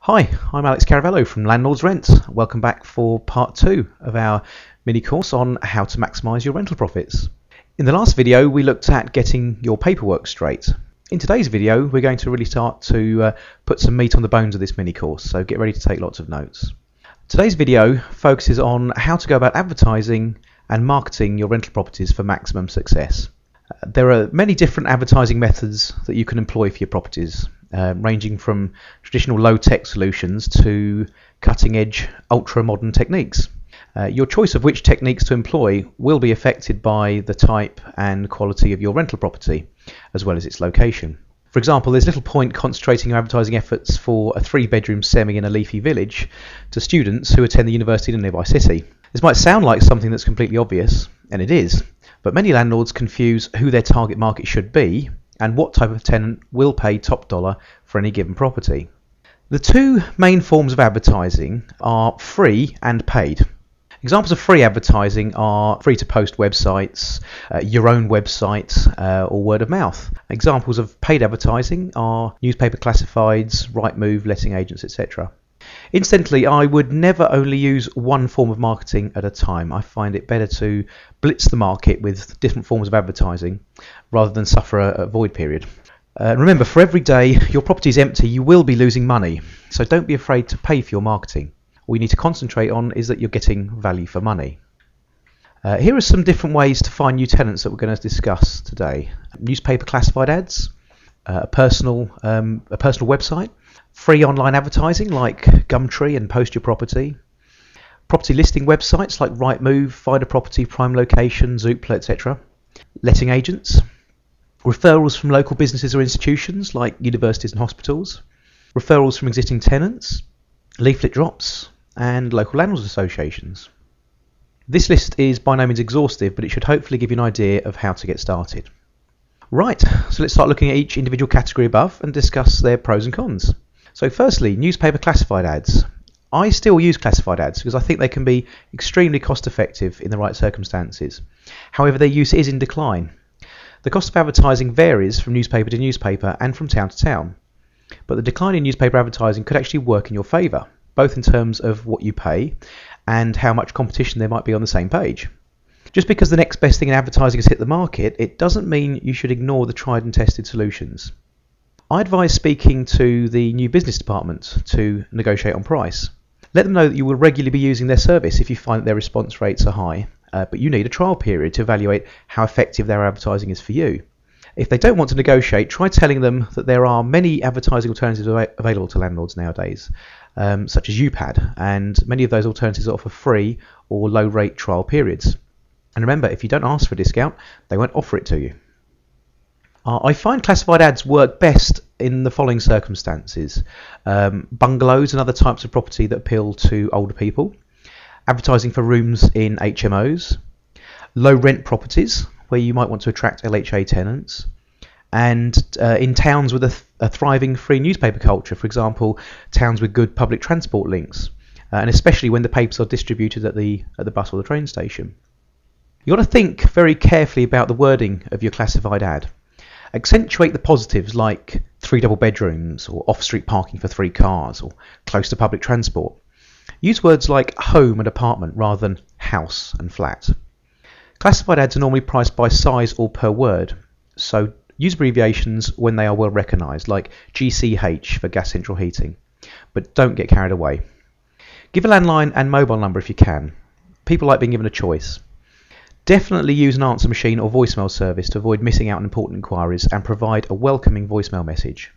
Hi, I'm Alex Caravello from Landlord's Rent. Welcome back for part 2 of our mini course on how to maximise your rental profits. In the last video we looked at getting your paperwork straight. In today's video we're going to really start to put some meat on the bones of this mini course, so get ready to take lots of notes. Today's video focuses on how to go about advertising and marketing your rental properties for maximum success. There are many different advertising methods that you can employ for your properties, ranging from traditional low-tech solutions to cutting-edge, ultra-modern techniques. Your choice of which techniques to employ will be affected by the type and quality of your rental property, as well as its location. For example, there's little point concentrating your advertising efforts for a 3-bedroom semi in a leafy village to students who attend the university in a nearby city. This might sound like something that's completely obvious, and it is, but many landlords confuse who their target market should be and what type of tenant will pay top dollar for any given property. The two main forms of advertising are free and paid. Examples of free advertising are free-to-post websites, your own website, or word of mouth. Examples of paid advertising are newspaper classifieds, Rightmove, letting agents, etc. Incidentally, I would never only use one form of marketing at a time. I find it better to blitz the market with different forms of advertising rather than suffer a void period. Remember, for every day your property is empty, you will be losing money. So don't be afraid to pay for your marketing. All you need to concentrate on is that you're getting value for money. Here are some different ways to find new tenants that we're going to discuss today. Newspaper classified ads, a personal website, free online advertising like Gumtree and Post Your Property, property listing websites like Rightmove, Find a Property, Prime Location, Zoopla, etc. Letting agents, referrals from local businesses or institutions like universities and hospitals, referrals from existing tenants, leaflet drops, and local landlords associations. This list is by no means exhaustive, but it should hopefully give you an idea of how to get started. Right, so let's start looking at each individual category above and discuss their pros and cons. So firstly, newspaper classified ads. I still use classified ads because I think they can be extremely cost effective in the right circumstances. However, their use is in decline. The cost of advertising varies from newspaper to newspaper and from town to town. But the decline in newspaper advertising could actually work in your favour, both in terms of what you pay and how much competition there might be on the same page. Just because the next best thing in advertising has hit the market, it doesn't mean you should ignore the tried and tested solutions. I advise speaking to the new business department to negotiate on price. Let them know that you will regularly be using their service if you find that their response rates are high, but you need a trial period to evaluate how effective their advertising is for you. If they don't want to negotiate, try telling them that there are many advertising alternatives available to landlords nowadays, such as UPAD, and many of those alternatives offer free or low rate trial periods. And remember, if you don't ask for a discount, they won't offer it to you. I find classified ads work best in the following circumstances. Bungalows and other types of property that appeal to older people, advertising for rooms in HMOs, low rent properties where you might want to attract LHA tenants, and in towns with a thriving free newspaper culture, for example, towns with good public transport links, and especially when the papers are distributed at the bus or the train station. You've got to think very carefully about the wording of your classified ad. Accentuate the positives like 3 double bedrooms, or off-street parking for 3 cars, or close to public transport. Use words like home and apartment rather than house and flat. Classified ads are normally priced by size or per word, so use abbreviations when they are well recognised, like GCH for gas central heating, but don't get carried away. Give a landline and mobile number if you can. People like being given a choice. Definitely use an answer machine or voicemail service to avoid missing out on important inquiries, and provide a welcoming voicemail message.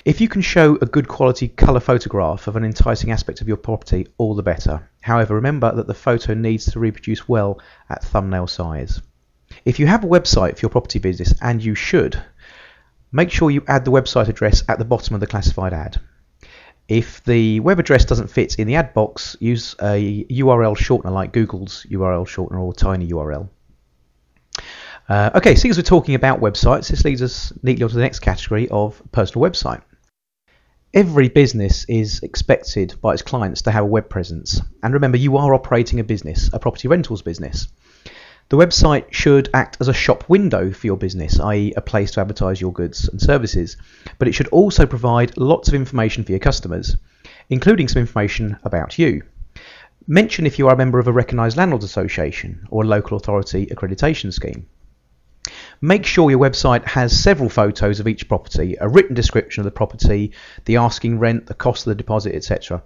If you can show a good quality colour photograph of an enticing aspect of your property, all the better. However, remember that the photo needs to reproduce well at thumbnail size. If you have a website for your property business, and you should, make sure you add the website address at the bottom of the classified ad. If the web address doesn't fit in the ad box, use a URL shortener like Google's URL shortener or TinyURL. Okay, seeing as we're talking about websites, this leads us neatly onto the next category of personal website. Every business is expected by its clients to have a web presence. And remember, you are operating a business, a property rentals business. The website should act as a shop window for your business, i.e. a place to advertise your goods and services, but it should also provide lots of information for your customers. including some information about you. Mention if you are a member of a recognised landlords association or a local authority accreditation scheme. Make sure your website has several photos of each property, a written description of the property, the asking rent, the cost of the deposit, etc.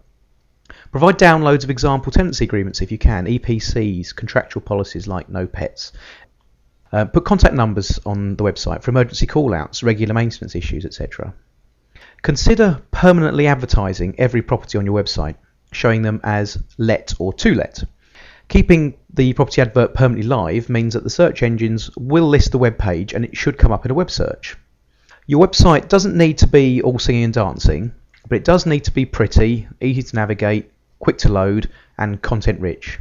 Provide downloads of example tenancy agreements if you can, EPCs, contractual policies like no pets. Put contact numbers on the website for emergency call-outs, regular maintenance issues, etc. Consider permanently advertising every property on your website, showing them as let or to let. Keeping the property advert permanently live means that the search engines will list the web page and it should come up in a web search. Your website doesn't need to be all singing and dancing, but it does need to be pretty, easy to navigate, quick to load, and content rich.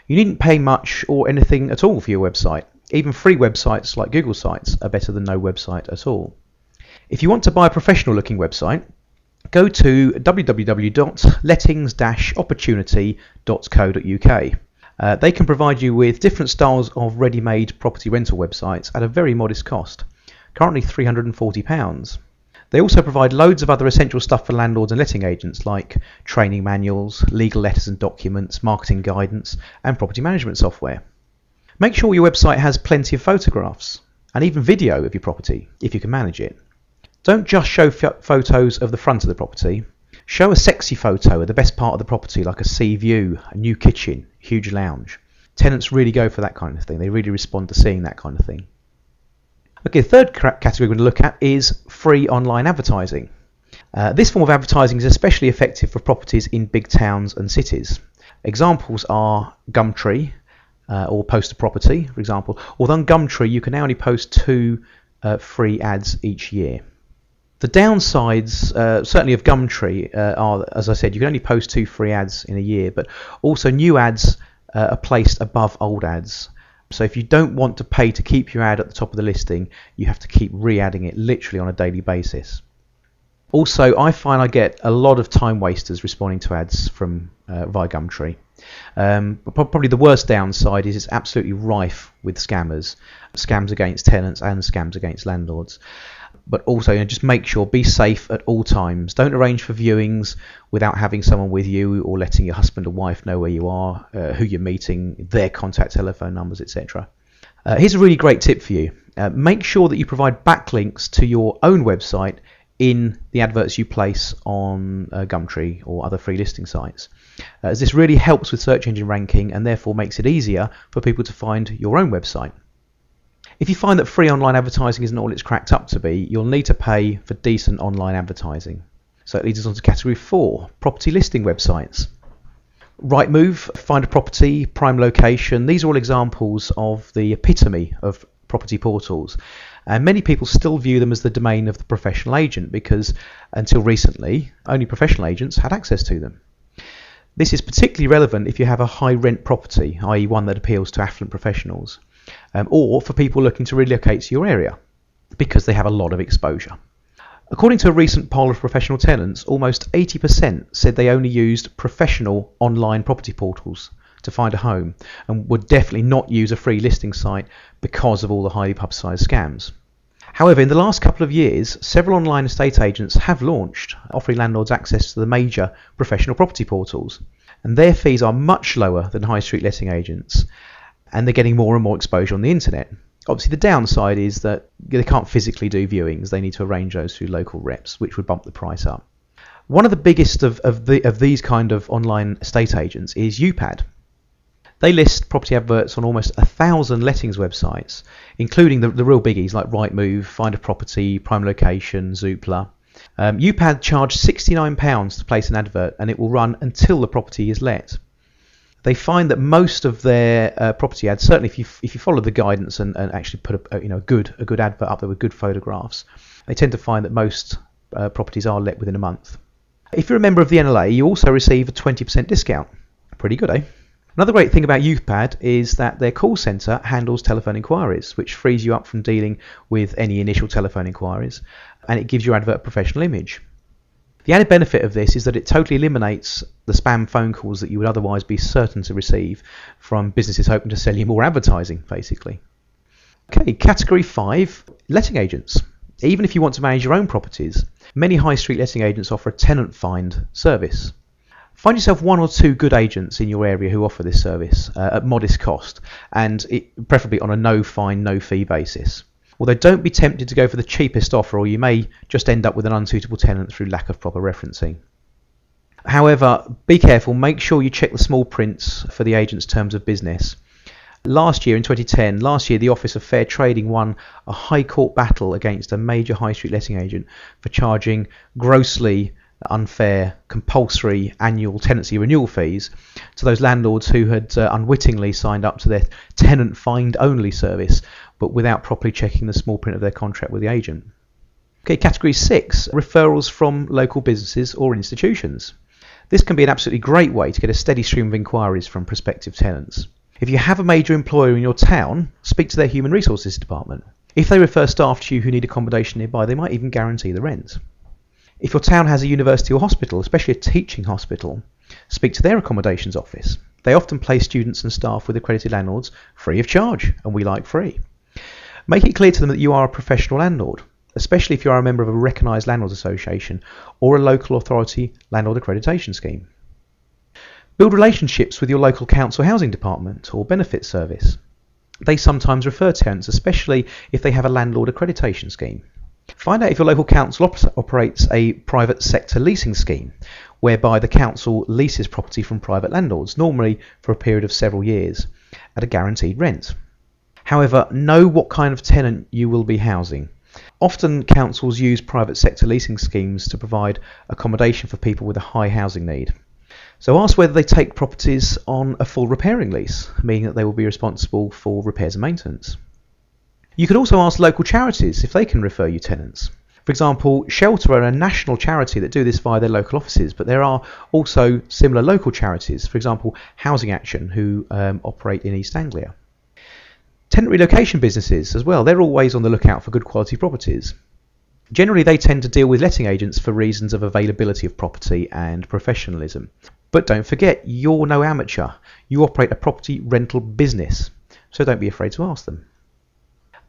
You needn't pay much or anything at all for your website. Even free websites like Google Sites are better than no website at all. If you want to buy a professional looking website, go to www.lettings-opportunity.co.uk. They can provide you with different styles of ready-made property rental websites at a very modest cost, currently £340. They also provide loads of other essential stuff for landlords and letting agents like training manuals, legal letters and documents, marketing guidance and property management software. Make sure your website has plenty of photographs and even video of your property if you can manage it. Don't just show photos of the front of the property. Show a sexy photo of the best part of the property, like a sea view, a new kitchen, huge lounge. Tenants really go for that kind of thing. They really respond to seeing that kind of thing. Okay, the third category we're going to look at is free online advertising. This form of advertising is especially effective for properties in big towns and cities. Examples are Gumtree or Poster Property, for example. Although on Gumtree you can now only post 2 free ads each year. The downsides, certainly of Gumtree, are, as I said, you can only post 2 free ads in a year, but also new ads are placed above old ads. So if you don't want to pay to keep your ad at the top of the listing, you have to keep re-adding it literally on a daily basis. Also, I find I get a lot of time wasters responding to ads from via Gumtree. Probably the worst downside is it's absolutely rife with scammers, scams against tenants and scams against landlords. But also, just make sure, be safe at all times. Don't arrange for viewings without having someone with you or letting your husband or wife know where you are, who you're meeting, their contact telephone numbers, etc. Here's a really great tip for you. Make sure that you provide backlinks to your own website in the adverts you place on Gumtree or other free listing sites, as this really helps with search engine ranking and therefore makes it easier for people to find your own website. If you find that free online advertising isn't all it's cracked up to be, you'll need to pay for decent online advertising. So it leads us on to category 4, property listing websites. Rightmove, Find a Property, Prime Location, these are all examples of the epitome of property portals. And many people still view them as the domain of the professional agent because until recently, only professional agents had access to them. This is particularly relevant if you have a high rent property, i.e. one that appeals to affluent professionals. Or for people looking to relocate to your area because they have a lot of exposure. According to a recent poll of professional tenants, almost 80% said they only used professional online property portals to find a home and would definitely not use a free listing site because of all the highly publicised scams. However, in the last couple of years, several online estate agents have launched, offering landlords access to the major professional property portals, and their fees are much lower than high street letting agents. And they're getting more and more exposure on the internet. Obviously, the downside is that they can't physically do viewings. They need to arrange those through local reps, which would bump the price up. One of the biggest of these kind of online estate agents is UPAD. They list property adverts on almost 1,000 lettings websites, including the real biggies like Rightmove, Find a Property, Prime Location, Zoopla. UPAD charge £69 to place an advert, and it will run until the property is let. They find that most of their property ads, certainly if you follow the guidance and actually put a good advert up there with good photographs, they tend to find that most properties are let within a month. If you're a member of the NLA, you also receive a 20% discount. Pretty good, eh? Another great thing about UPAD is that their call centre handles telephone inquiries, which frees you up from dealing with any initial telephone inquiries, and it gives your advert a professional image. The added benefit of this is that it totally eliminates the spam phone calls that you would otherwise be certain to receive from businesses hoping to sell you more advertising, basically. Okay, category 5, letting agents. Even if you want to manage your own properties, many high street letting agents offer a tenant find service. Find yourself one or two good agents in your area who offer this service at modest cost, and preferably on a no fine, no fee basis. Although don't be tempted to go for the cheapest offer, or you may just end up with an unsuitable tenant through lack of proper referencing. However, be careful, make sure you check the small prints for the agent's terms of business. Last year, in 2010, the Office of Fair Trading won a High Court battle against a major high street letting agent for charging grossly unfair compulsory annual tenancy renewal fees to those landlords who had unwittingly signed up to their tenant find only service, but without properly checking the small print of their contract with the agent. Okay, category 6, referrals from local businesses or institutions. This can be an absolutely great way to get a steady stream of inquiries from prospective tenants. If you have a major employer in your town, speak to their human resources department. If they refer staff to you who need accommodation nearby, they might even guarantee the rent. If your town has a university or hospital, especially a teaching hospital, speak to their accommodations office. They often place students and staff with accredited landlords free of charge, and we like free. Make it clear to them that you are a professional landlord, especially if you are a member of a recognised landlords association or a local authority landlord accreditation scheme. Build relationships with your local council housing department or benefits service. They sometimes refer tenants, especially if they have a landlord accreditation scheme. Find out if your local council operates a private sector leasing scheme, whereby the council leases property from private landlords, normally for a period of several years, at a guaranteed rent. However, know what kind of tenant you will be housing. Often councils use private sector leasing schemes to provide accommodation for people with a high housing need. So ask whether they take properties on a full repairing lease, meaning that they will be responsible for repairs and maintenance. You could also ask local charities if they can refer you tenants. For example, Shelter are a national charity that do this via their local offices, but there are also similar local charities, for example Housing Action, who operate in East Anglia. Tenant relocation businesses as well, they're always on the lookout for good quality properties. Generally they tend to deal with letting agents for reasons of availability of property and professionalism. But don't forget, you're no amateur. You operate a property rental business, so don't be afraid to ask them.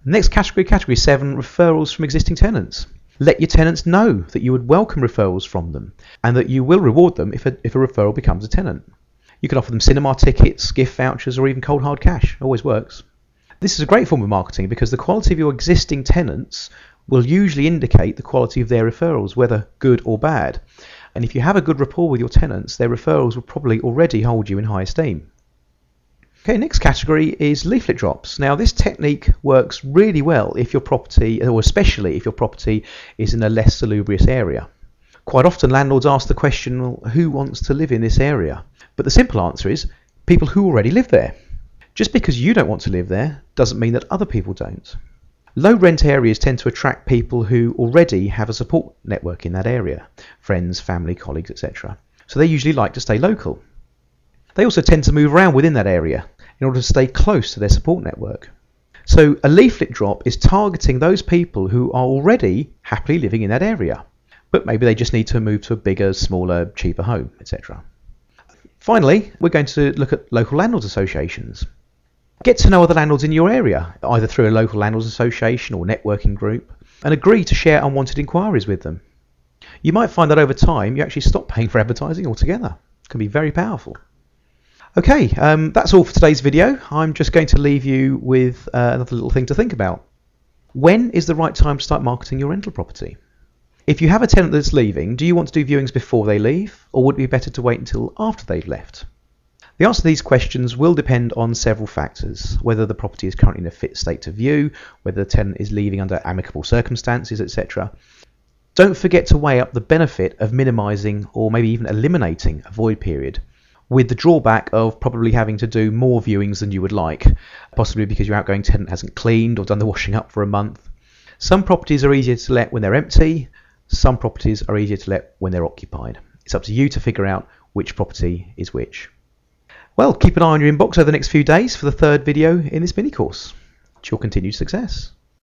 Next category, category 7, referrals from existing tenants. Let your tenants know that you would welcome referrals from them and that you will reward them if a referral becomes a tenant. You can offer them cinema tickets, gift vouchers, or even cold hard cash. Always works. This is a great form of marketing because the quality of your existing tenants will usually indicate the quality of their referrals, whether good or bad. And if you have a good rapport with your tenants, their referrals will probably already hold you in high esteem. Okay, next category is leaflet drops. Now this technique works really well if your property, or especially if your property is in a less salubrious area. Quite often landlords ask the question, well, who wants to live in this area? But the simple answer is people who already live there. Just because you don't want to live there doesn't mean that other people don't. Low rent areas tend to attract people who already have a support network in that area, friends, family, colleagues, etc. So they usually like to stay local. They also tend to move around within that area in order to stay close to their support network. So a leaflet drop is targeting those people who are already happily living in that area, but maybe they just need to move to a bigger, smaller, cheaper home, etc. Finally, we're going to look at local landlords associations. Get to know other landlords in your area, either through a local landlords association or networking group, and agree to share unwanted inquiries with them. You might find that over time you actually stop paying for advertising altogether. It can be very powerful. Okay, that's all for today's video. I'm just going to leave you with another little thing to think about. When is the right time to start marketing your rental property? If you have a tenant that's leaving, do you want to do viewings before they leave, or would it be better to wait until after they've left? The answer to these questions will depend on several factors: whether the property is currently in a fit state to view, whether the tenant is leaving under amicable circumstances, etc. Don't forget to weigh up the benefit of minimising or maybe even eliminating a void period, with the drawback of probably having to do more viewings than you would like, possibly because your outgoing tenant hasn't cleaned or done the washing up for a month. Some properties are easier to let when they're empty, some properties are easier to let when they're occupied. It's up to you to figure out which property is which. Well, keep an eye on your inbox over the next few days for the third video in this mini course. To your continued success.